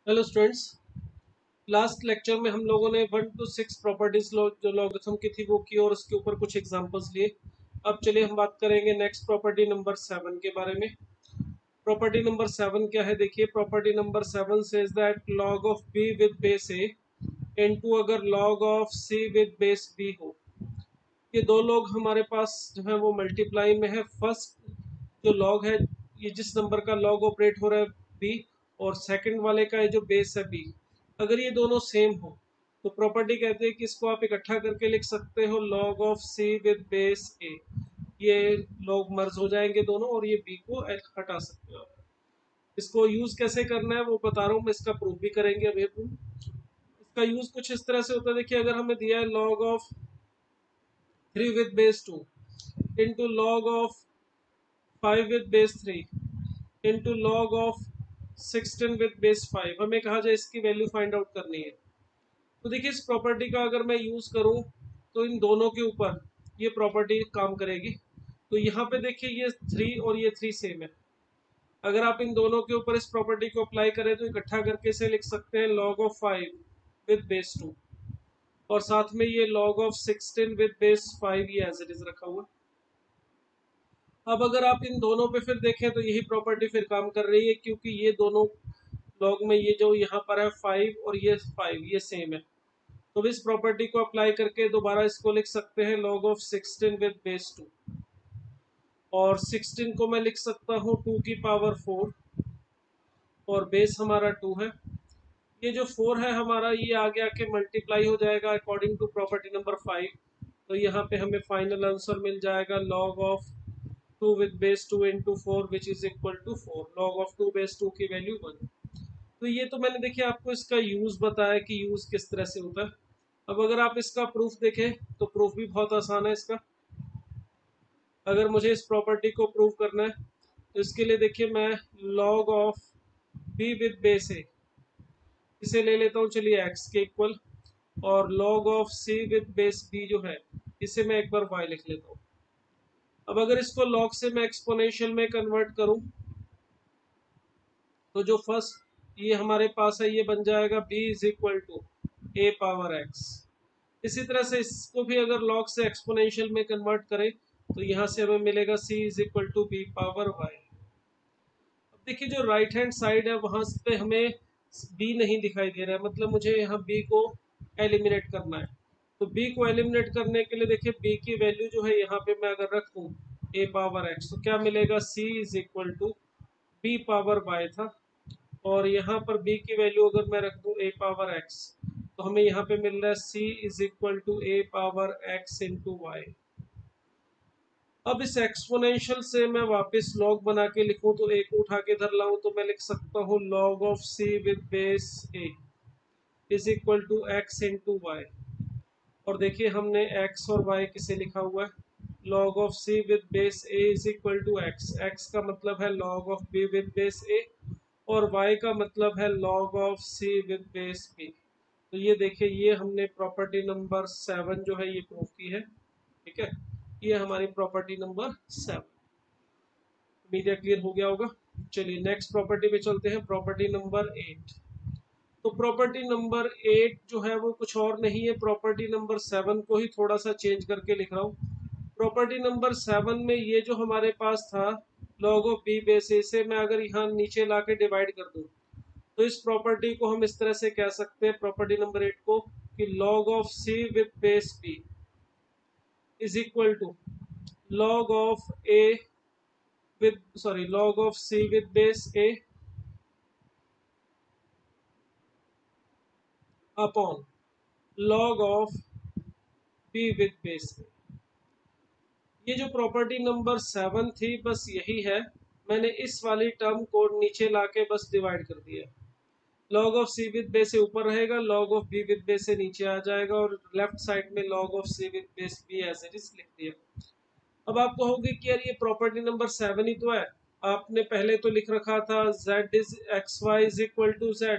Hello students. Last lecture में हम लोगों ने 1 to 6 प्रॉपर्टीज जो लॉगरिथम की थी वो की और उसके ऊपर कुछ एग्जांपल्स लिए। अब चलिए हम बात करेंगे नेक्स्ट प्रॉपर्टी नंबर 7 के बारे में। प्रॉपर्टी नंबर 7 क्या है, देखिए property number 7 says that log of B with base A into अगर log of C with base B हो। ये दो लोग हमारे पास जो है वो मल्टीप्लाई में है। फर्स्ट जो लॉग है, ये जिस नंबर का लॉग ऑपरेट हो रहा है बी, और सेकंड वाले का ये जो बेस है बी, अगर ये दोनों सेम हो तो प्रॉपर्टी कहते हैं कि इसको आप इकट्ठा करके लिख सकते हो log of C with base A. ये लॉग मर्ज हो जाएंगे दोनों और ये बी को हटा सकते हो आप। इसको यूज कैसे करना है वो बता रहा हूँ मैं, इसका प्रूफ भी करेंगे अभी अपन। इसका यूज कुछ इस तरह से होता है, देखिए अगर हमें दिया है log of 3 with base 2 into log of 5 with base 3 into log of 16 with base 5, हमें कहा जाए इसकी वैल्यू फाइंड आउट करनी है। तो देखिए इस प्रॉपर्टी का अगर मैं यूज करूं तो इन दोनों के ऊपर ये प्रॉपर्टी काम करेगी। तो यहाँ पे देखिए ये 3 और ये 3 सेम है। अगर आप इन दोनों के ऊपर इस प्रॉपर्टी को अप्लाई करें तो इकट्ठा करके इसे लिख सकते हैं log of 5 with base 2, और साथ में ये log of 16 with base 5 ये एज इट इज रखा हुआ। अब अगर आप इन दोनों पे फिर देखें तो यही प्रॉपर्टी फिर काम कर रही है, क्योंकि ये दोनों लॉग में ये जो यहाँ पर है 5 और ये 5 ये सेम है। तो इस प्रॉपर्टी को अप्लाई करके दोबारा इसको लिख सकते हैं log ऑफ 16 विद बेस 2, और 16 को मैं लिख सकता हूँ 2 की पावर 4 और बेस हमारा 2 है। ये जो 4 है हमारा ये आगे आके मल्टीप्लाई हो जाएगा अकॉर्डिंग टू प्रॉपर्टी नंबर 5। तो यहाँ पे हमें फाइनल आंसर मिल जाएगा log of 2 with base 2 into 4 which is equal to 4। log of 2 base 2 की वैल्यू 1। तो ये तो मैंने देखिए आपको इसका यूज बताया कि यूज किस तरह से होता है। अब अगर आप इसका प्रूफ देखें तो प्रूफ भी बहुत आसान है इसका। अगर मुझे इस प्रॉपर्टी को प्रूव करना है तो इसके लिए देखिए मैं log of b with base A इसे ले लेता हूँ, चलिए x के इक्वल, और log of c with base b जो है इसे मैं एक बार y लिख लेता हूँ। अब अगर इसको log से मैं एक्सपोनेंशियल में कन्वर्ट करूं तो जो फर्स्ट ये हमारे पास है ये बन जाएगा b is equal to a power x। इसी तरह से इसको भी अगर log से एक्सपोनेंशियल में कन्वर्ट करें तो यहाँ से हमें मिलेगा c is equal to b power y। अब देखिए जो राइट हैंड साइड है वहां पे हमें b नहीं दिखाई दे रहा है, मतलब मुझे यहाँ b को एलिमिनेट करना है। तो b को एलिमिनेट करने के लिए देखिए b की वैल्यू जो है यहाँ पे मैं अगर रख दूँ a पावर x तो क्या मिलेगा, c is equal to b power y था, और यहाँ पर b की वैल्यू अगर मैं रख दूं a पावर x तो हमें यहाँ पे मिल रहा है c is equal to a power x into y. अब इस एक्सपोनेंशियल से मैं वापस लॉग बना के लिखूं तो a को उठा के धर लाऊं तो मैं लिख सकता हूँ log of c with base a is equal to x into y. और देखिए हमने x और y किसे लिखा हुआ है, log of c with base a is equal to x। x का मतलब है log of b with base a और y का मतलब है log of c with base b। तो ये देखिए ये हमने प्रॉपर्टी नंबर 7 जो है ये प्रूव की है। ठीक है, ये हमारी प्रॉपर्टी नंबर 7। मीडिया क्लियर हो गया होगा। चलिए नेक्स्ट प्रॉपर्टी पे चलते हैं, प्रॉपर्टी नंबर 8। तो प्रॉपर्टी नंबर 8 जो है वो कुछ और नहीं है, प्रॉपर्टी नंबर 7 को ही थोड़ा सा चेंज करके लिख रहा हूँ। प्रॉपर्टी नंबर 7 में ये जो हमारे पास था log ऑफ b बेस ए से मैं अगर यहाँ नीचे ला के डिवाइड कर दूँ तो इस प्रॉपर्टी को हम इस तरह से कह सकते हैं प्रॉपर्टी नंबर 8 को कि log of c with base b is equal to log of a with log of c with base a upon log of b with base a। ये जो प्रॉपर्टी नंबर 7 थी बस यही है, मैंने इस वाली टर्म को नीचे लाके बस डिवाइड कर दिया। log of c with base से ऊपर रहेगा, log of b with base से नीचे आ जाएगा, और लेफ्ट साइड में log of c with base b ऐसे लिख दिया। अब आप कहोगे कि यार ये प्रॉपर्टी नंबर 7 ही तो है, आपने पहले तो लिख रखा था z is x y is equal to z,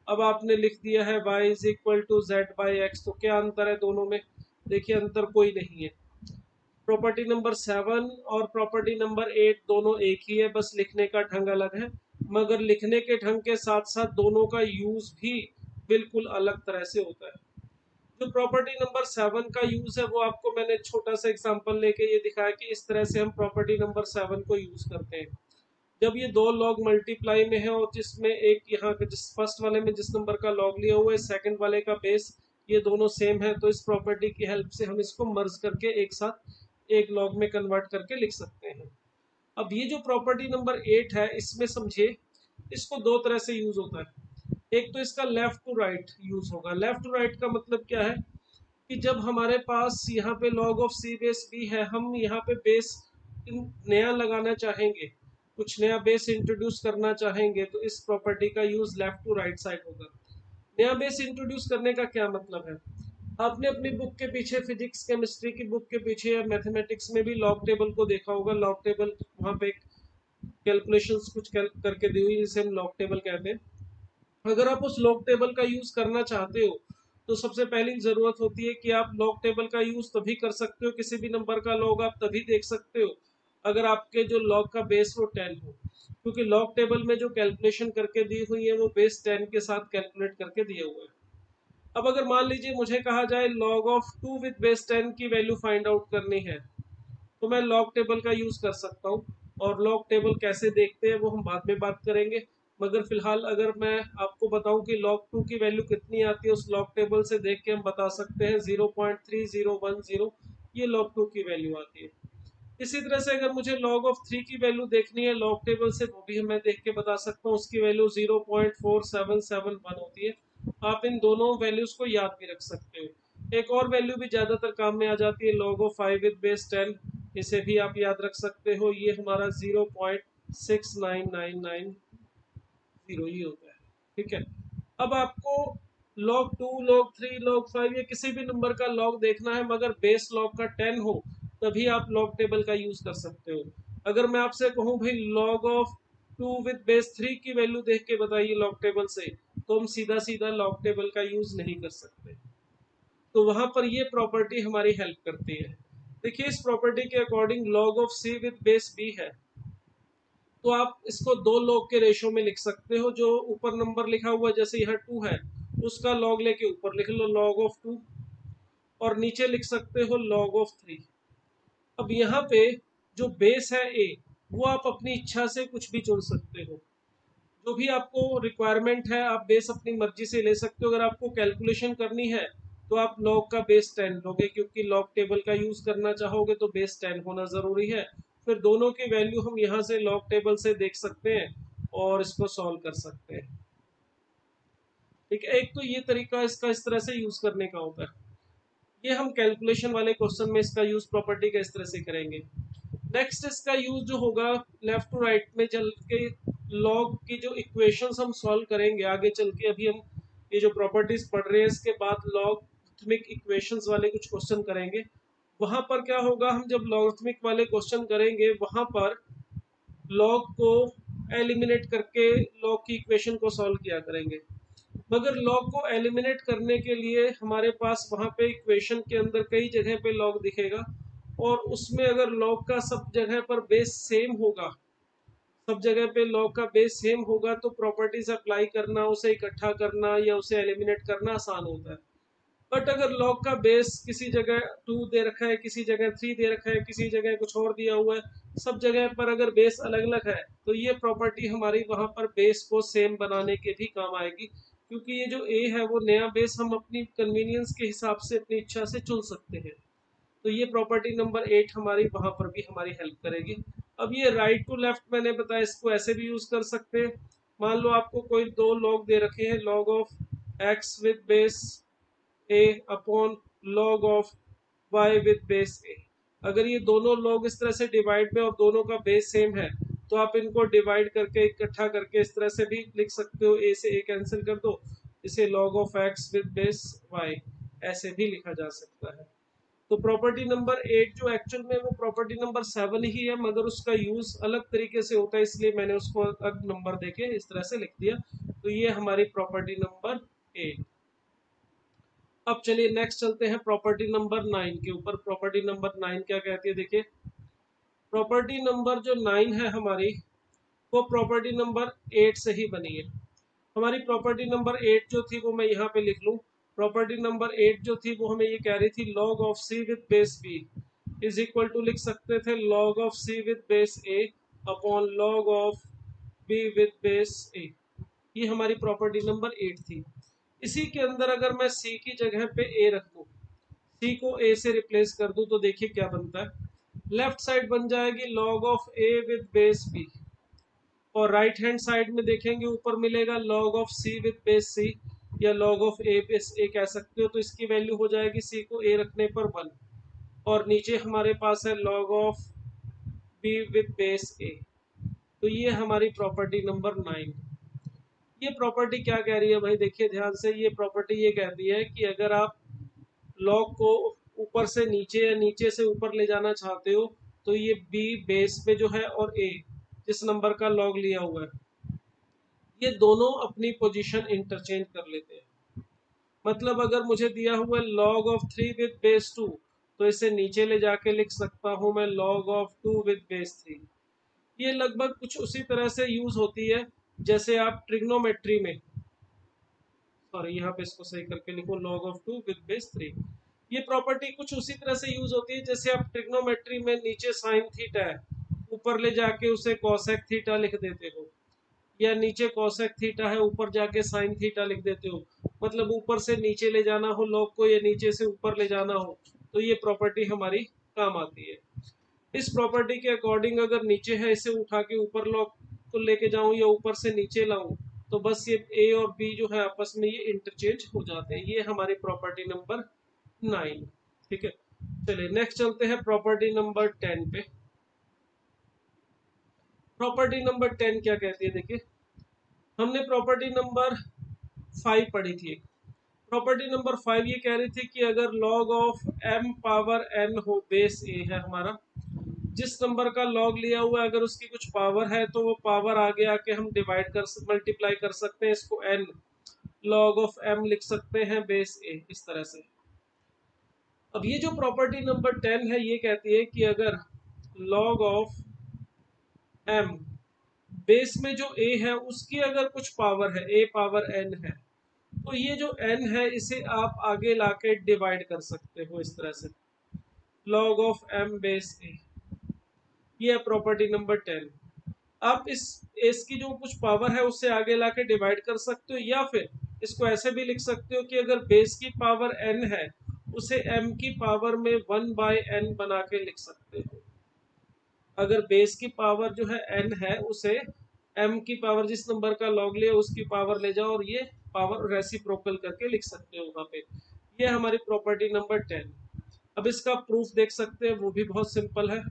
अब आपने लिख दिया है y is equal to z by x, तो क्या अंतर है दोनों में? देखिए अंतर कोई नहीं है। प्रॉपर्टी नंबर 7 और प्रॉपर्टी नंबर 8 दोनों एक ही है, बस लिखने का ढंग अलग है। मगर लिखने के ढंग के साथ साथ दोनों का यूज भी बिल्कुल अलग तरह से होता है। जो प्रॉपर्टी नंबर 7 का यूज है वो आपको मैंने छोटा सा एग्जांपल लेके ये दिखाया कि इस तरह से हम प्रॉपर्टी नंबर 7 को यूज करते हैं। जब ये दो लॉग मल्टीप्लाई में है और जिसमें एक यहाँ पे जिस फर्स्ट वाले में जिस नंबर का लॉग लिया हुआ है सेकंड वाले का बेस ये दोनों सेम है, तो इस प्रॉपर्टी की हेल्प से हम इसको मर्ज करके एक साथ एक लॉग में कन्वर्ट करके लिख सकते हैं। अब ये जो प्रॉपर्टी नंबर 8 है इसमें समझिए इसको दो तरह से यूज होता है। एक तो इसका लेफ्ट टू राइट यूज होगा। लेफ्ट टू राइट का मतलब क्या है कि जब हमारे पास यहाँ पे log of c base b है, हम यहाँ पे बेस नया लगाना चाहेंगे, कुछ नया बेस इंट्रोड्यूस करना चाहेंगे, तो इस प्रॉपर्टी का use left to right side होगा। नया बेस इंट्रोड्यूस करने का क्या मतलब है? आपने अपनी बुक के पीछे फिजिक्स केमिस्ट्री की बुक के पीछे या मैथमेटिक्स में भी लॉग टेबल को देखा होगा। लॉग टेबल वहाँ पे कैलकुलेशंस कुछ करके दी हुई जिसे हम लॉग टेबल कहते हैं। अगर आप उस लॉग टेबल का यूज करना चाहते हो तो सबसे पहली जरूरत होती है कि आप लॉग टेबल का यूज तभी कर सकते हो, किसी भी नंबर का लॉग आप तभी देख सकते हो अगर आपके जो लॉग का बेस वो 10 हो, क्योंकि लॉग टेबल में जो कैलकुलेशन करके दी हुई है वो बेस 10 के साथ कैलकुलेट करके दिया हुआ है। अब अगर मान लीजिए मुझे कहा जाए log ऑफ 2 विद बेस 10 की वैल्यू फाइंड आउट करनी है, तो मैं लॉग टेबल का यूज कर सकता हूँ। और लॉग टेबल कैसे देखते हैं वो हम बाद में बात करेंगे, मगर फिलहाल अगर मैं आपको बताऊं कि log 2 की वैल्यू कितनी आती है उस लॉग टेबल से देख के हम बता सकते हैं 0.3010 ये log 2 की वैल्यू आती है। इसी तरह से अगर मुझे log ऑफ 3 की वैल्यू देखनी है लॉग टेबल से, वो भी मैं देख के बता सकता हूँ, उसकी वैल्यू 0.4771 होती है। आप इन दोनों वैल्यूज को याद भी रख सकते हो। एक और वैल्यू भी ज्यादातर काम में आ जाती है log ऑफ 5 विद बेस 10, इसे भी आप याद रख सकते हो, ये हमारा 0.6999 ही होता है। ठीक है। अब आपको log 2 log 3 log 5 या किसी भी नंबर का log देखना है मगर बेस log का 10 हो, तभी आप log टेबल का यूज कर सकते हो। अगर मैं आपसे कहूँ भाई log ऑफ 2 विद बेस 3 की वैल्यू देख के बताइए log टेबल से, तो हम सीधा सीधा log टेबल का यूज नहीं कर सकते। तो वहां पर ये प्रॉपर्टी हमारी हेल्प करती है। देखिए इस प्रॉपर्टी के according log of c with base b है, तो आप इसको दो लॉग के रेशो में लिख सकते हो। जो ऊपर नंबर लिखा हुआ जैसे यहाँ 2 है उसका लॉग लेके ऊपर लिख लो log ऑफ 2, और नीचे लिख सकते हो log ऑफ 3। अब यहाँ पे जो बेस है a वो आप अपनी इच्छा से कुछ भी चुन सकते हो, जो भी आपको रिक्वायरमेंट है आप बेस अपनी मर्जी से ले सकते हो। अगर आपको कैलकुलेशन करनी है तो आप लॉग का बेस 10 लोगे, क्योंकि लॉग टेबल का यूज करना चाहोगे तो बेस 10 होना जरूरी है। फिर दोनों की वैल्यू हम यहाँ से लॉग टेबल से देख सकते हैं और इसको सॉल्व कर सकते हैं। ठीक है, एक तो ये तरीका इसका इस तरह से यूज करने का होता है। ये हम कैलकुलेशन वाले क्वेश्चन में इसका यूज प्रॉपर्टी का इस तरह से करेंगे। नेक्स्ट इसका यूज जो होगा लेफ्ट टू राइट में चल के लॉग की जो इक्वेशंस हम सॉल्व करेंगे आगे चल के। अभी हम ये जो प्रॉपर्टीज पढ़ रहे हैं इसके बाद लॉगरिथमिक इक्वेशंस वाले कुछ क्वेश्चन करेंगे। वहां पर क्या होगा, हम जब लॉगरिथमिक वाले क्वेश्चन करेंगे वहां पर लॉग को एलिमिनेट करके लॉग की इक्वेशन को सॉल्व किया करेंगे। मगर लॉग को एलिमिनेट करने के लिए हमारे पास वहां पे इक्वेशन के अंदर कई जगह पे लॉग दिखेगा, और उसमें अगर लॉग का सब जगह पर बेस सेम होगा, सब जगह पे लॉग का बेस सेम होगा, तो प्रॉपर्टीज अप्लाई करना, उसे इकट्ठा करना या उसे एलिमिनेट करना आसान होता है। बट अगर लॉग का बेस किसी जगह 2 दे रखा है, किसी जगह 3 दे रखा है, किसी जगह कुछ और दिया हुआ है, सब जगह पर अगर बेस अलग अलग है, तो ये प्रॉपर्टी हमारी वहां पर बेस को सेम बनाने के भी काम आएगी, क्योंकि ये जो ए है वो नया बेस हम अपनी कन्वीनियंस के हिसाब से अपनी इच्छा से चुन सकते हैं। तो ये प्रॉपर्टी नंबर 8 हमारी वहां पर भी हमारी हेल्प करेगी। अब ये राइट टू लेफ्ट मैंने बताया, इसको ऐसे भी यूज कर सकते हैं। मान लो आपको कोई दो लॉग दे रखे हैं, log of X with base A upon log of y with base A. अगर ये दोनों लॉग इस तरह से डिवाइड में और दोनों का बेस सेम है, तो आप इनको डिवाइड करके इकट्ठा करके इस तरह से भी लिख सकते हो, ए से ए कैंसिल कर दो, इसे log of x with base y ऐसे भी लिखा जा सकता है। तो प्रॉपर्टी नंबर 8 जो एक्चुअल में वो प्रॉपर्टी नंबर 7 ही है, मगर उसका यूज अलग तरीके से होता है, इसलिए मैंने उसको अलग नंबर देके इस तरह से लिख दिया। तो ये हमारी प्रॉपर्टी नंबर 8। अब चलिए नेक्स्ट चलते हैं प्रॉपर्टी नंबर 9 के ऊपर। प्रॉपर्टी नंबर 9 क्या कहती है, देखिए प्रॉपर्टी नंबर जो 9 है हमारी, वो प्रॉपर्टी नंबर 8 से ही बनी है। हमारी प्रॉपर्टी नंबर 8 जो थी वो मैं यहाँ पे लिख लूँ। प्रॉपर्टी नंबर 8 जो थी वो हमें ये कह रही थी log of c with base b is equal to लिख सकते थे log of c with base a upon log of b with base a। ये हमारी प्रॉपर्टी नंबर 8 थी। इसी के अंदर अगर मैं c की जगह पे a रख दूं, c को a से रिप्लेस कर दूं, तो देखिए क्या बनता है। लेफ्ट साइड बन जाएगी log of a with base b, और राइट हैंड साइड में देखेंगे ऊपर मिलेगा log of c with base c, या log of a base a कह सकते हो। तो इसकी वैल्यू हो जाएगी c को a रखने पर 1, और नीचे हमारे पास है log of b with base a। तो ये हमारी प्रॉपर्टी नंबर 9। ये प्रॉपर्टी क्या कह रही है भाई, देखिए ध्यान से। ये प्रॉपर्टी ये कहती है कि अगर आप लॉग को ऊपर से नीचे या नीचे से ऊपर ले जाना चाहते हो, तो ये b बेस पे जो है और a जिस नंबर का लॉग लिया हुआ है, ये दोनों अपनी पोजीशन इंटरचेंज कर लेते हैं। मतलब अगर मुझे दिया हुआ है log ऑफ 3 विद बेस 2, तो इसे नीचे ले जाके लिख सकता हूं मैं log ऑफ 2 विद बेस 3। ये लगभग कुछ उसी तरह से यूज होती है जैसे आप ट्रिग्नोमेट्री में, सॉरी यहाँ पे इसको सही करके लिखो log ऑफ 2 विद बेस 3। ये प्रॉपर्टी कुछ उसी तरह से यूज होती है जैसे आप ट्रिग्नोमेट्री में नीचे साइन थीटा है, ऊपर ले जाके उसे कॉसेक थीटा लिख देते हो, या नीचे कॉसेक थीटा है ऊपर जाके साइन थीटा लिख देते हो। मतलब ऊपर से नीचे ले जाना हो लॉग को, या नीचे से ऊपर ले जाना हो, तो ये प्रॉपर्टी हमारी काम आती है। इस प्रॉपर्टी के अकॉर्डिंग अगर नीचे है इसे उठा के ऊपर लॉग को लेके जाऊं या ऊपर से नीचे लाऊं, तो बस ये ए और बी जो है आपस में ये इंटरचेंज हो जाते हैं। ये हमारी प्रॉपर्टी नंबर 9। ठीक है, चलिए नेक्स्ट चलते हैं प्रॉपर्टी नंबर 10 पे। प्रॉपर्टी नंबर 10 क्या कहती है, देखिए हमने प्रॉपर्टी नंबर 5 पढ़ी थी। प्रॉपर्टी नंबर 5 ये कह रही थी कि अगर log of m power n हो, बेस a है हमारा, जिस नंबर का log लिया हुआ है अगर उसकी कुछ पावर है तो वो पावर आगे आके हम डिवाइड कर मल्टीप्लाई कर सकते हैं, इसको n log ऑफ m लिख सकते हैं बेस a, इस तरह से। अब ये जो प्रॉपर्टी नंबर 10 है ये कहती है कि अगर log ऑफ m बेस में जो a है उसकी अगर कुछ पावर है, a पावर n है, तो ये जो n है इसे आप आगे लाके डिवाइड कर सकते हो इस तरह से, log of m base a। ये है प्रॉपर्टी नंबर 10। आप इसकी जो कुछ पावर है उससे आगे लाके डिवाइड कर सकते हो, या फिर इसको ऐसे भी लिख सकते हो कि अगर बेस की पावर n है उसे m की पावर में 1/n बना के लिख सकते हो। अगर बेस की पावर जो है n है उसे m की पावर, जिस नंबर का लॉग लिया उसकी पावर ले जाओ और ये पावर रेसिप्रोकल करके लिख सकते हो वहां पे। ये हमारी प्रॉपर्टी नंबर 10। अब इसका प्रूफ देख सकते हैं, वो भी बहुत सिंपल है।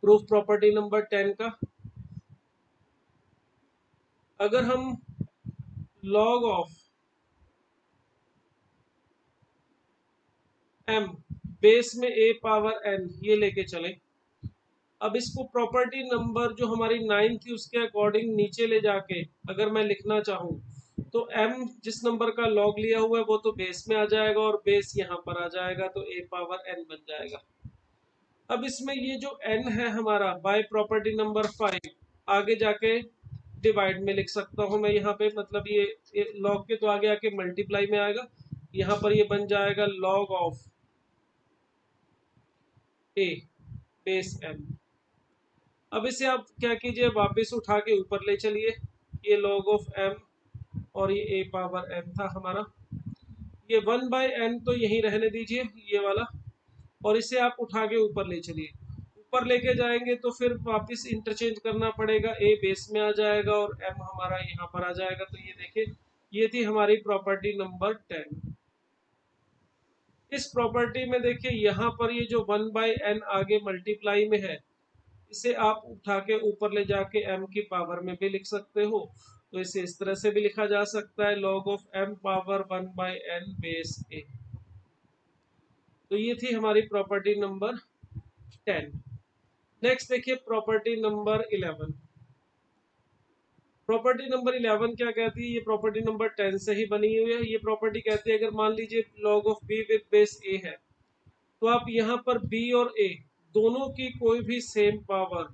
प्रूफ प्रॉपर्टी नंबर 10 का, अगर हम log ऑफ m बेस में a पावर n ये लेके चले, अब इसको प्रॉपर्टी नंबर जो हमारी 9 थी उसके अकॉर्डिंग नीचे ले जाके अगर मैं लिखना चाहूँ, तो m जिस नंबर का log लिया हुआ है वो तो बेस में आ जाएगा और बेस यहाँ पर आ जाएगा, तो a पावर n बन जाएगा। अब इसमें ये जो n है हमारा बाय प्रॉपर्टी नंबर 5 आगे जाके डिवाइड में लिख सकता हूँ मैं यहाँ पे, मतलब ये log के तो आगे आके मल्टीप्लाई में आएगा, यहाँ पर ये बन जाएगा log of a base m। अब इसे आप क्या कीजिए, वापस उठा के ऊपर ले चलिए, ये log ऑफ m और ये a पावर n था हमारा, ये 1/n तो यहीं रहने दीजिए ये वाला, और इसे आप उठा के ऊपर ले चलिए। ऊपर लेके जाएंगे तो फिर वापस इंटरचेंज करना पड़ेगा, a बेस में आ जाएगा और m हमारा यहाँ पर आ जाएगा। तो ये देखिए ये थी हमारी प्रॉपर्टी नंबर 10। इस प्रॉपर्टी में देखिए यहाँ पर ये जो 1/n आगे मल्टीप्लाई में है, इसे आप उठा के ऊपर ले जाके m की पावर में भी लिख सकते हो। तो इसे इस तरह से भी लिखा जा सकता है log of m power 1/n base a। तो ये थी हमारी प्रॉपर्टी नंबर 10। नेक्स्ट देखिए प्रॉपर्टी नंबर 11। प्रॉपर्टी नंबर 11 क्या कहती है, ये प्रॉपर्टी नंबर 10 से ही बनी हुई है। ये प्रॉपर्टी कहती है अगर मान लीजिए log of b with base a है, तो आप यहाँ पर b और a दोनों की कोई भी सेम पावर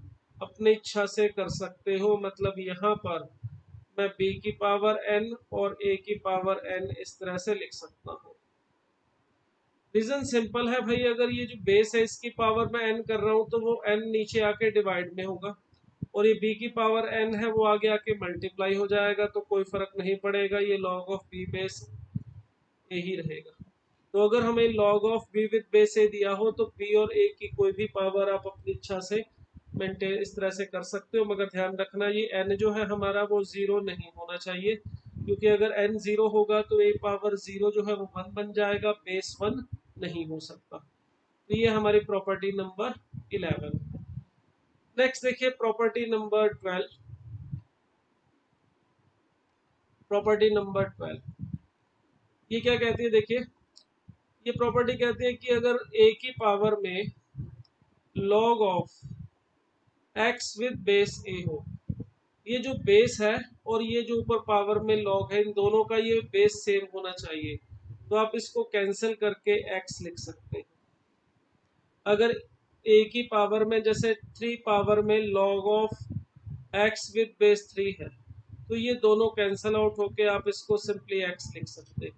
अपनी इच्छा से कर सकते हो। मतलब यहाँ पर मैं b की पावर n और a की पावर n इस तरह से लिख सकता हूँ। रीजन सिंपल है भाई, अगर ये जो बेस है इसकी पावर मैं n कर रहा हूँ तो वो n नीचे आके डिवाइड में होगा, और ये b की पावर n है वो आगे आके मल्टीप्लाई हो जाएगा, तो कोई फर्क नहीं पड़ेगा, ये log of b base a ही रहेगा। तो अगर हमें log of b with base a दिया हो तो b और a की कोई भी पावर आप अपनी इच्छा से मेंटेन इस तरह से कर सकते हो, मगर ध्यान रखना ये n जो है हमारा वो जीरो नहीं होना चाहिए, क्योंकि अगर n जीरो होगा तो a पावर जीरो जो है वो 1 बन जाएगा, बेस 1 नहीं हो सकता। तो ये हमारी प्रॉपर्टी नंबर 11। नेक्स्ट देखिए प्रॉपर्टी नंबर 12। प्रॉपर्टी नंबर 12 ये क्या कहती है, देखिए ये प्रॉपर्टी कहती है कि अगर a की पावर में log of x with base a हो, ये जो बेस है और ये जो ऊपर पावर में log है, इन दोनों का ये बेस सेम होना चाहिए, तो आप इसको कैंसिल करके x लिख सकते हैं। अगर a की पावर में जैसे 3 पावर में log of x with base 3 है, तो ये दोनों कैंसिल आउट होके आप इसको सिंपली x लिख सकते हैं।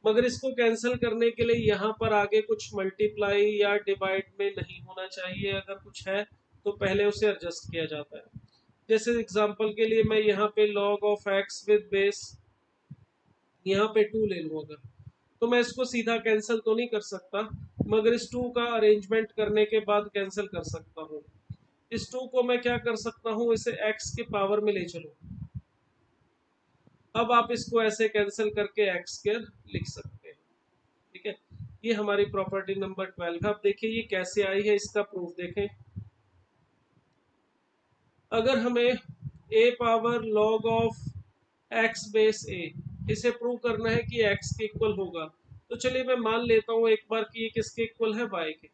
मगर इसको कैंसिल करने के लिए यहाँ पर आगे कुछ मल्टीप्लाई या डिवाइड में नहीं होना चाहिए, अगर कुछ है तो पहले उसे एडजस्ट किया जाता है। जैसे एग्जांपल के लिए मैं यहाँ पे log of x with base यहाँ पे 2 ले लूँ अगर, तो मैं इसको सीधा कैंसिल तो नहीं कर सकता, मगर इस 2 का अरेंजमेंट करने के बाद कैंसिल कर सकता हूँ। इस 2 को मैं क्या कर सकता हूँ, इसे x के पावर में ले चलो। अब आप इसको ऐसे कैंसिल करके x स्क्वायर लिख सकते हैं। ठीक है, ये हमारी प्रॉपर्टी नंबर 12 है। अब देखिए ये कैसे आई है, इसका प्रूफ देखें। अगर हमें a power log of x base a इसे प्रूव करना है कि x के इक्वल होगा, तो चलिए मैं मान लेता हूँ एक बार कि ये किसके इक्वल है, y के।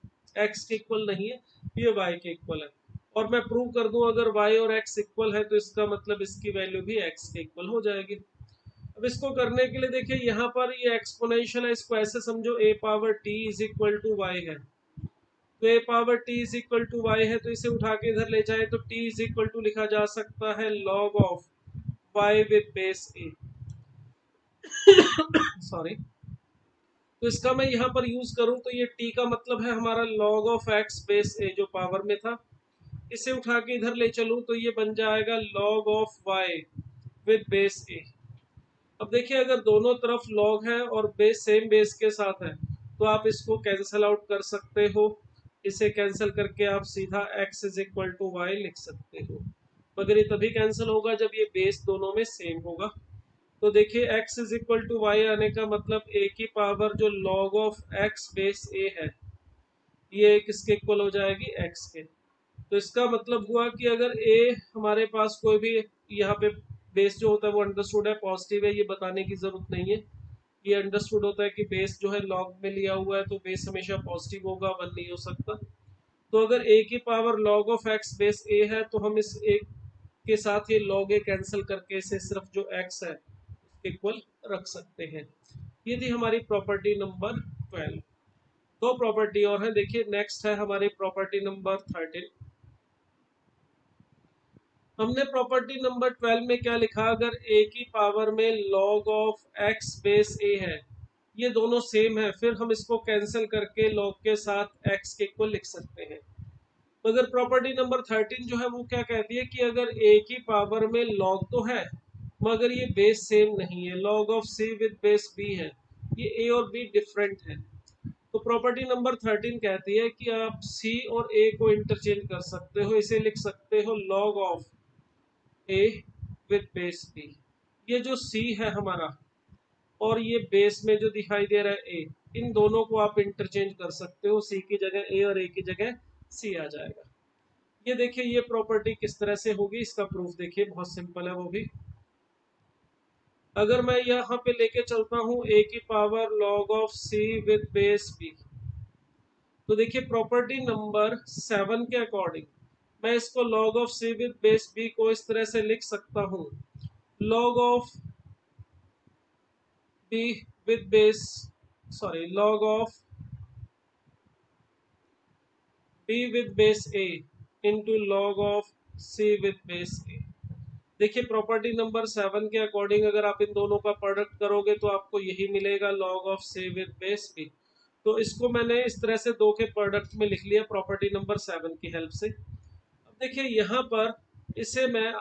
x के इक्वल नहीं है, ये y के इक्वल है, और मैं प्रूव कर दूं अगर y और x इक्वल है तो इसका मतलब इसकी वैल्यू भी x के इक्वल हो जाएगी। अब इसको करने के लिए देखिए यहाँ पर ये एक्सपोनेंशियल है, इसको ऐसे समझो a power t is equal to Y है, तो a power t is equal to Y है, तो इसे उठा के इधर ले जाए तो t इज इक्वल टू लिखा जा सकता है log of y with base a। Sorry, तो इसका मैं यहाँ पर यूज करूँ तो ये t का मतलब है हमारा log of x base a जो पावर में था, इसे उठा के इधर ले चलूँ तो ये बन जाएगा log of y with base a। अब देखिए अगर दोनों तरफ log है और बेस सेम बेस के साथ है, तो आप इसको कैंसिल आउट कर सकते हो, इसे कैंसिल करके आप सीधा x is equal to Y लिख सकते हो। मगर ये तभी कैंसिल होगा जब ये बेस दोनों में सेम होगा। तो देखिए x is equal to Y आने का मतलब a की पावर जो log of x base a है, ये किसके इक्वल हो जाएगी, x के। तो इसका मतलब हुआ कि अगर a हमारे पास कोई भी यहाँ पे बेस जो होता है वो अंडरस्टूड है पॉजिटिव है, ये बताने की जरूरत नहीं है, ये अंडरस्टूड होता है कि बेस जो है लॉग में लिया हुआ है तो बेस हमेशा पॉजिटिव होगा, 1 नहीं हो सकता। तो अगर a की power log of x base a है तो हम इस a के साथ ये log a कैंसिल करके इसे सिर्फ जो x है इक्वल रख सकते हैं। ये थी हमारी प्रॉपर्टी नंबर 12। दो प्रॉपर्टी और है, देखिए नेक्स्ट है हमारी प्रॉपर्टी नंबर 13। हमने प्रॉपर्टी नंबर 12 में क्या लिखा, अगर a की पावर में log of x base a है, ये दोनों सेम है, फिर हम इसको कैंसिल करके log के साथ x के इक्वल लिख सकते हैं। मगर प्रॉपर्टी नंबर 13 जो है वो क्या कहती है कि अगर a की पावर में log तो है मगर ये बेस सेम नहीं है, log of c with base b है, ये a और b डिफरेंट है। तो प्रॉपर्टी नंबर 13 कहती है कि आप c और a को इंटरचेंज कर सकते हो, इसे लिख सकते हो log of a with base b। ये जो c है हमारा और ये बेस में जो दिखाई दे रहा है a, इन दोनों को आप इंटरचेंज कर सकते हो, c की जगह a और a की जगह c आ जाएगा। ये देखिए ये प्रॉपर्टी किस तरह से होगी, इसका प्रूफ देखिए बहुत सिंपल है वो भी। अगर मैं यहाँ पे लेके चलता हूँ a की power log of c with base b, तो देखिए प्रॉपर्टी नंबर 7 के अकॉर्डिंग मैं इसको log of c with base b को इस तरह से लिख सकता हूँ, log of b with base log of b with base a into log of C with base A. देखिए प्रॉपर्टी नंबर 7 के अकॉर्डिंग अगर आप इन दोनों का प्रोडक्ट करोगे तो आपको यही मिलेगा, log of C with base B. तो इसको मैंने इस तरह से दो के प्रोडक्ट में लिख लिया प्रॉपर्टी नंबर 7 की हेल्प से। अब देखिए यहाँ पर इसे मैं,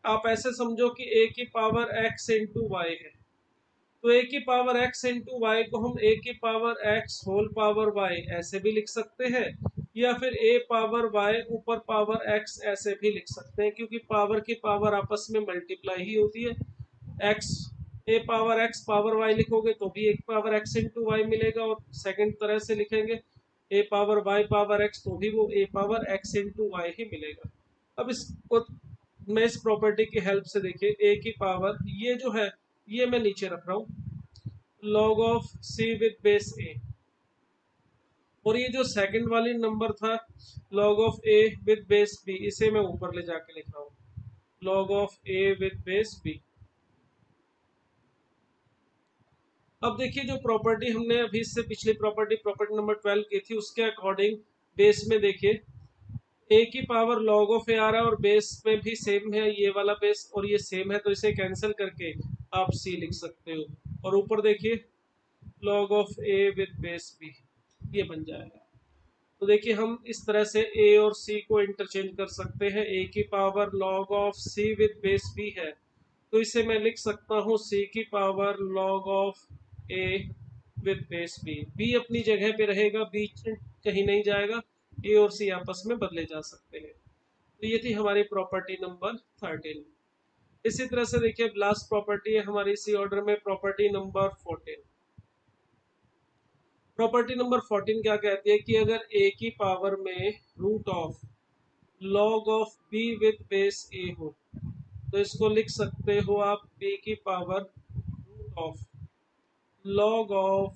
आप ऐसे समझो कि ए की पावर एक्स इंटू वाई है, तो ए की पावर एक्स इंटू वाई को हम ए की power X whole power Y ऐसे भी लिख सकते हैं, या फिर ए पावर वाई ऊपर पावर एक्स ऐसे भी लिख सकते हैं, क्योंकि पावर की पावर आपस में मल्टीप्लाई ही होती है। एक्स, ए पावर एक्स पावर वाई लिखोगे तो भी एक पावर एक्स इंटू वाई मिलेगा, और सेकंड तरह से लिखेंगे A power Y power X तो भी वो A power X into Y ही मिलेगा। अब इसको मैं इस प्रॉपर्टी की हेल्प से देखिए, ए की पावर ये जो है ये मैं नीचे रख रहा हूँ log of C with base A, और ये जो सेकंड वाली नंबर था log of A with base B, इसे मैं ऊपर ले जाके लिख रहा हूँ log of A with base B. अब देखिए जो प्रॉपर्टी हमने अभी इससे पिछली प्रॉपर्टी नंबर 12 की थी उसके अकॉर्डिंग बेस में देखिए ए की पावर लॉग ऑफ ए आ रहा है, और बेस में भी सेम है ये वाला बेस और ये सेम है, तो इसे कैंसिल करके आप सी लिख सकते हो, और ऊपर देखिए log of A with base B ये बन जाएगा। तो देखिए हम इस तरह से ए और सी को इंटरचेंज कर सकते हैं। ए की power log of C with base B है, तो इसे मैं लिख सकता हूँ सी की power log of A with base B. B अपनी जगह पे रहेगा, बी कहीं नहीं जाएगा, ए और सी आपस में बदले जा सकते हैं। तो ये थी हमारी प्रॉपर्टी नंबर 13। इसी तरह से देखिए लास्ट प्रॉपर्टी है हमारी इसी ऑर्डर में, प्रॉपर्टी नंबर 14। प्रॉपर्टी नंबर 14 क्या कहती है कि अगर a की पावर में root of log of b with base a हो, तो इसको लिख सकते हो आप b की power root of log of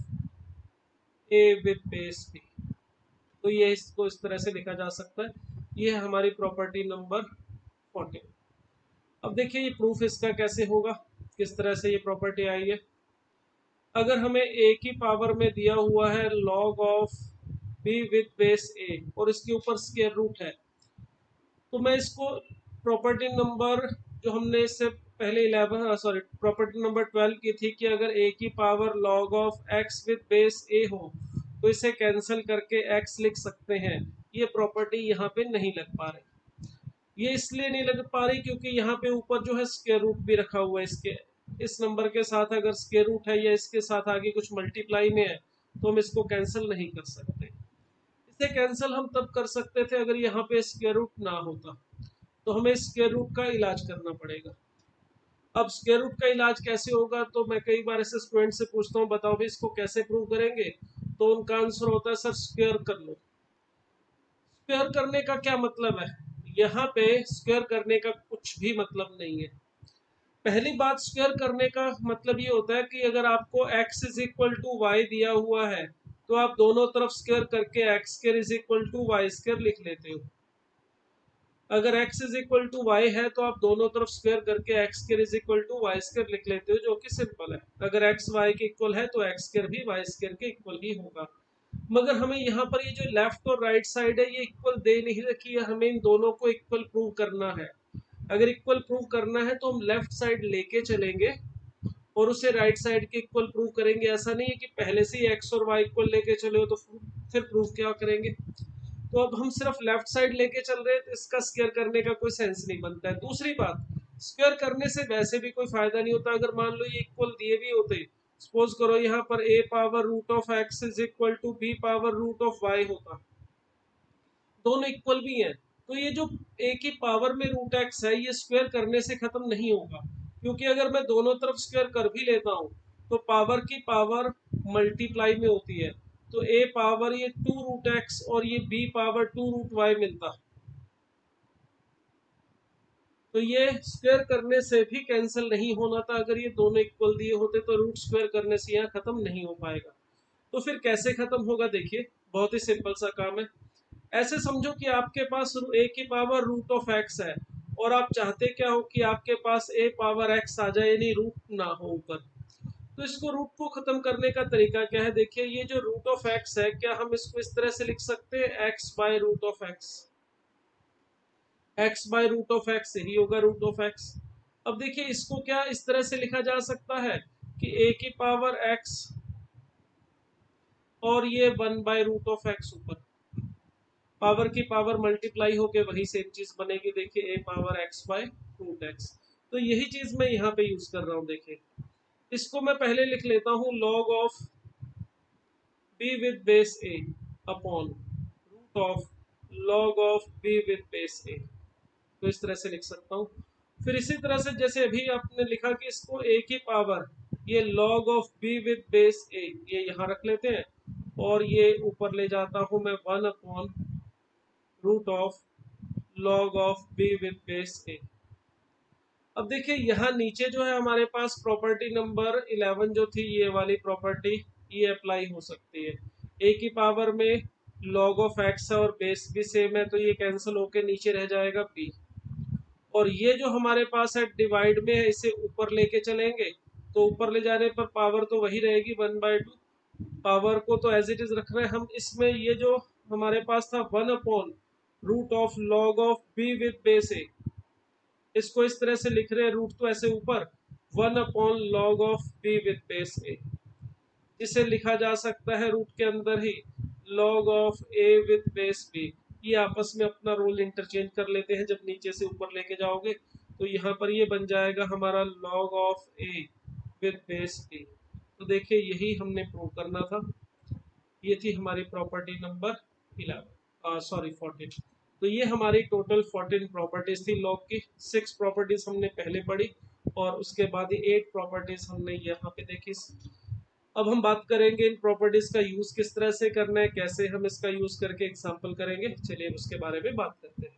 a with base b। तो ये इसको इस तरह से लिखा जा सकता है। ये है हमारी प्रॉपर्टी नंबर 14। अब देखिए ये प्रूफ इसका कैसे होगा, किस तरह से ये प्रॉपर्टी आई है। अगर हमें a की पावर में दिया हुआ है log of b with base a और इसके ऊपर स्क्वायर रूट है, तो मैं इसको प्रॉपर्टी नंबर जो हमने इससे पहले 12 की थी कि अगर a की power log of x with base a हो तो इसे कैंसिल करके x लिख सकते हैं। ये प्रॉपर्टी यहाँ पे नहीं लग पा रही। ये इसलिए नहीं लग पा रही क्योंकि यहाँ पे ऊपर जो है स्क्वायर रूट भी रखा हुआ है, इसके इस नंबर के साथ अगर स्क्वायर रूट है या इसके साथ आगे कुछ मल्टीप्लाई में है तो हम इसको कैंसिल नहीं कर सकते। इसे कैंसिल हम तब कर सकते थे अगर यहाँ पे स्क्वायर रूट ना होता, तो हमें स्क्वायर रूट का इलाज करना पड़ेगा। अब स्क्वायर रूट का इलाज कैसे होगा, तो मैं कई बार ऐसे स्टूडेंट से पूछता हूँ बताओ भी इसको कैसे प्रूव करेंगे, तो उनका आंसर होता है सर स्क्वायर कर लो। स्क्वायर करने का क्या मतलब है, यहाँ पे स्क्वायर करने का कुछ भी मतलब नहीं है। पहली बात, स्क्वायर करने का मतलब ये होता है कि अगर आपको x is equal to Y दिया हुआ है तो आप दोनों तरफ स्क्वायर करके x square is equal to Y square लिख लेते हो। अगर x is equal to Y है तो आप दोनों तरफ स्क्वायर करके x square is equal to Y square लिख लेते हो, जो कि सिंपल है। अगर x y के इक्वल है तो x स्क्वायर भी y स्क्वायर के इक्वल ही होगा। मगर हमें यहाँ पर ये जो लेफ्ट और राइट साइड है ये इक्वल दे नहीं रखी है, हमें इन दोनों को इक्वल प्रूव करना है। अगर इक्वल प्रूव करना है तो हम लेफ्ट साइड लेके चलेंगे और उसे राइट साइड के इक्वल प्रूव करेंगे। ऐसा नहीं है कि पहले से ही x और y इक्वल लेके चले हो तो फिर प्रूव क्या करेंगे। तो अब हम सिर्फ लेफ्ट साइड लेके चल रहे हैं तो इसका स्क्वायर करने का कोई सेंस नहीं बनता है। दूसरी बात, स्क्वायर करने से वैसे भी कोई फायदा नहीं होता। अगर मान लो ये इक्वल दिए भी होते, सपोज करो यहाँ पर a power root of x is equal to b power root of y होता, दोनों इक्वल भी हैं, तो ये जो a की पावर में रूट x है ये स्क्वायर करने से खत्म नहीं होगा, क्योंकि अगर मैं दोनों तरफ स्क्वायर कर भी लेता हूँ तो पावर की पावर मल्टीप्लाई में होती है। तो a पावर ये 2 रूट x और ये b पावर 2 रूट y मिलता, तो ये स्क्वायर करने से भी कैंसिल नहीं होना था। अगर ये दोनों इक्वल दिए होते तो रूट स्क्वायर करने से यहाँ खत्म नहीं हो पाएगा। तो फिर कैसे खत्म होगा, देखिए बहुत ही सिंपल सा काम है। ऐसे समझो कि आपके पास a की पावर रूट ऑफ x है और आप चाहते क्या हो कि आपके पास a पावर x आ जाए, यानी रूट ना हो ऊपर। तो इसको रूट को खत्म करने का तरीका क्या है, देखिए ये जो रूट ऑफ x है क्या हम इसको इस तरह से लिख सकते हैं x by root of x। X by root of X यही होगा रूट ऑफ एक्स। अब देखिए इसको क्या इस तरह से लिखा जा सकता है कि ए की पावर एक्स और ये 1/रूट ऑफ एक्स ऊपर पावर की पावर मल्टीप्लाई होके वही सेम चीज बनेगी। देखिए A power X by root X. तो यही चीज मैं यहाँ पे यूज कर रहा हूँ। देखिए इसको मैं पहले लिख लेता हूँ log of b with base a upon root of log of b with base a। तो इस तरह से लिख सकता हूँ। फिर इसी तरह से जैसे अभी आपने लिखा कि इसको a की पावर ये log of b with base a ये यहाँ रख लेते हैं और ये ऊपर ले जाता हूँ मैं 1 upon root of log of b with base a। अब देखिए यहाँ नीचे जो है हमारे पास प्रॉपर्टी नंबर 11 जो थी ये वाली प्रॉपर्टी ये अप्लाई हो सकती है। a की पावर में log ऑफ x है और बेस भी सेम है तो ये कैंसिल होके नीचे रह जाएगा b। और ये जो हमारे पास है डिवाइड में है इसे ऊपर लेके चलेंगे तो ऊपर ले जाने पर पावर तो वही रहेगी 1/2। पावर को तो एज इट इज रख रहे हैं हम। इसमें ये जो हमारे पास था 1 upon root of log of b with base a इसको इस तरह से लिख रहे हैं रूट तो ऐसे ऊपर 1 upon log of b with base a। इसे लिखा जा सकता है रूट के अंदर ही log of a with base b। ये आपस में अपना रोल इंटरचेंज कर लेते हैं जब नीचे से ऊपर लेके जाओगे तो यहाँ पर ये बन जाएगा हमारा log of a with base b। तो देखिए यही हमने प्रूव करना था। ये थी हमारी प्रॉपर्टी नंबर 14। तो ये हमारी टोटल 14 प्रॉपर्टीज थी लॉग की। 6 प्रॉपर्टीज हमने पहले पढ़ी और उसके बाद ही 8 प्रॉपर्टीज हमने यहाँ पे देखी। अब हम बात करेंगे इन प्रॉपर्टीज का यूज किस तरह से करना है, कैसे हम इसका यूज करके एग्जांपल करेंगे। चलिए उसके बारे में बात करते हैं।